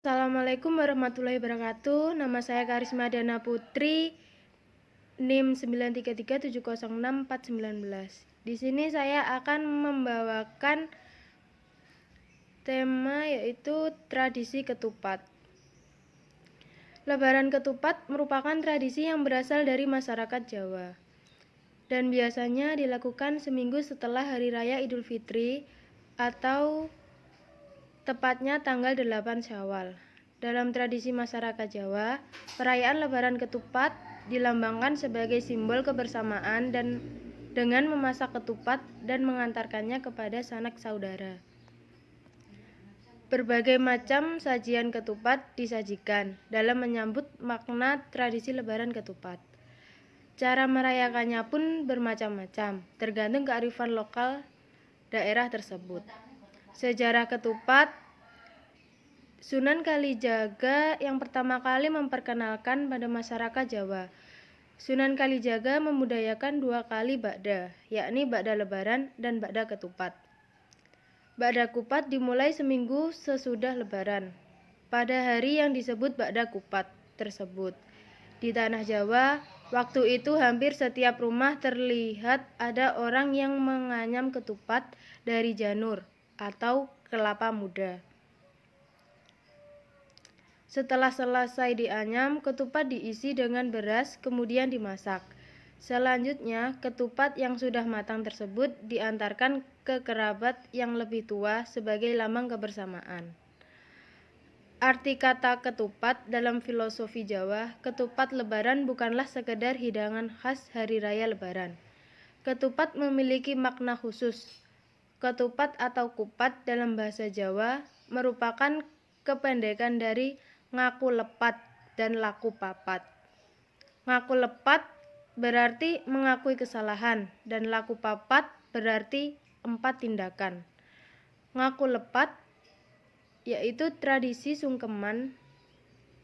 Assalamualaikum warahmatullahi wabarakatuh. Nama saya Karisma Dana Putri, NIM 933706419. Di sini saya akan membawakan tema yaitu tradisi ketupat. Lebaran ketupat merupakan tradisi yang berasal dari masyarakat Jawa dan biasanya dilakukan seminggu setelah Hari Raya Idul Fitri atau tepatnya tanggal 8 Syawal. Dalam tradisi masyarakat Jawa, perayaan Lebaran ketupat dilambangkan sebagai simbol kebersamaan dan dengan memasak ketupat dan mengantarkannya kepada sanak saudara. Berbagai macam sajian ketupat disajikan dalam menyambut makna tradisi Lebaran ketupat. Cara merayakannya pun bermacam-macam, tergantung kearifan lokal daerah tersebut. Sejarah ketupat. Sunan Kalijaga yang pertama kali memperkenalkan pada masyarakat Jawa. Sunan Kalijaga membudayakan 2 kali ba'da, yakni ba'da Lebaran dan ba'da ketupat. Ba'da kupat dimulai seminggu sesudah Lebaran, pada hari yang disebut ba'da kupat tersebut. Di tanah Jawa, waktu itu hampir setiap rumah terlihat ada orang yang menganyam ketupat dari janur atau kelapa muda. Setelah selesai dianyam, ketupat diisi dengan beras kemudian dimasak. Selanjutnya, ketupat yang sudah matang tersebut diantarkan ke kerabat yang lebih tua sebagai lambang kebersamaan. Arti kata ketupat dalam filosofi Jawa, ketupat Lebaran bukanlah sekedar hidangan khas Hari Raya Lebaran. Ketupat memiliki makna khusus. Ketupat atau kupat dalam bahasa Jawa merupakan kependekan dari ngaku lepat dan laku papat. Ngaku lepat berarti mengakui kesalahan dan laku papat berarti 4 tindakan. Ngaku lepat yaitu tradisi sungkeman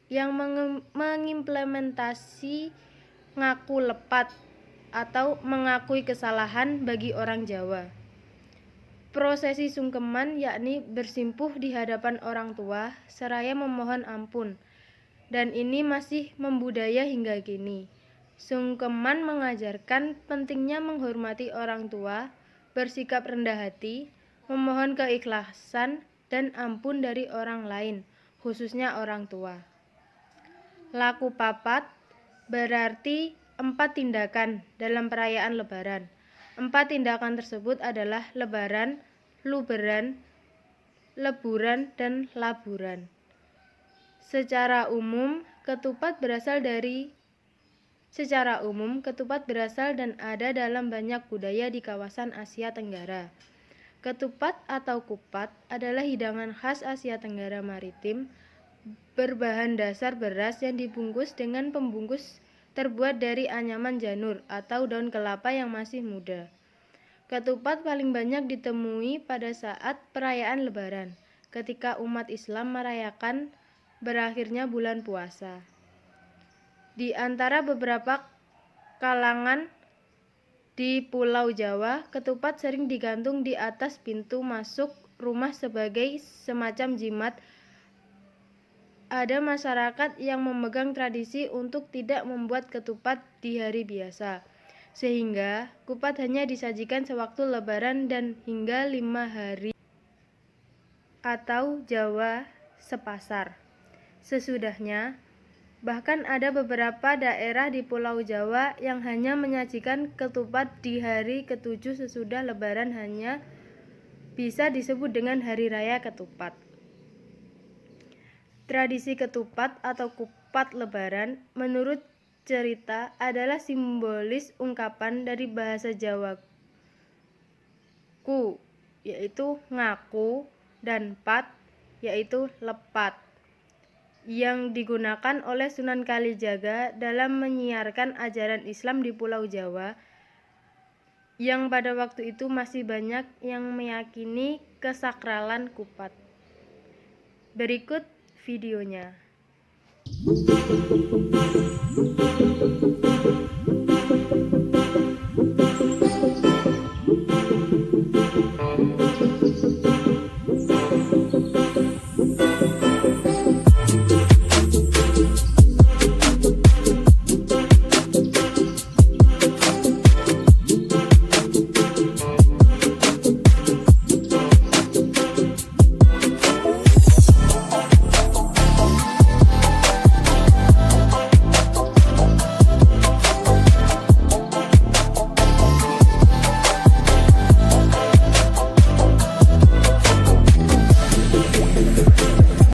yang mengimplementasi ngaku lepat atau mengakui kesalahan bagi orang Jawa. Prosesi sungkeman yakni bersimpuh di hadapan orang tua seraya memohon ampun, dan ini masih membudaya hingga kini. Sungkeman mengajarkan pentingnya menghormati orang tua, bersikap rendah hati, memohon keikhlasan dan ampun dari orang lain, khususnya orang tua. Laku papat berarti 4 tindakan dalam perayaan Lebaran. 4 tindakan tersebut adalah Lebaran, Luberan, Leburan, dan Laburan. Secara umum, ketupat berasal dan ada dalam banyak budaya di kawasan Asia Tenggara. Ketupat atau kupat adalah hidangan khas Asia Tenggara Maritim berbahan dasar beras yang dibungkus dengan pembungkus terbuat dari anyaman janur atau daun kelapa yang masih muda. Ketupat paling banyak ditemui pada saat perayaan Lebaran, ketika umat Islam merayakan berakhirnya bulan puasa. Di antara beberapa kalangan di Pulau Jawa, ketupat sering digantung di atas pintu masuk rumah sebagai semacam jimat. Ada masyarakat yang memegang tradisi untuk tidak membuat ketupat di hari biasa, sehingga kupat hanya disajikan sewaktu Lebaran dan hingga 5 hari atau Jawa sepasar. Sesudahnya, bahkan ada beberapa daerah di Pulau Jawa yang hanya menyajikan ketupat di hari ke-7 sesudah Lebaran, hanya bisa disebut dengan Hari Raya Ketupat. Tradisi ketupat atau kupat Lebaran menurut cerita adalah simbolis ungkapan dari bahasa Jawa ku, yaitu ngaku, dan pat, yaitu lepat, yang digunakan oleh Sunan Kalijaga dalam menyiarkan ajaran Islam di Pulau Jawa, yang pada waktu itu masih banyak yang meyakini kesakralan kupat. Berikut videonya.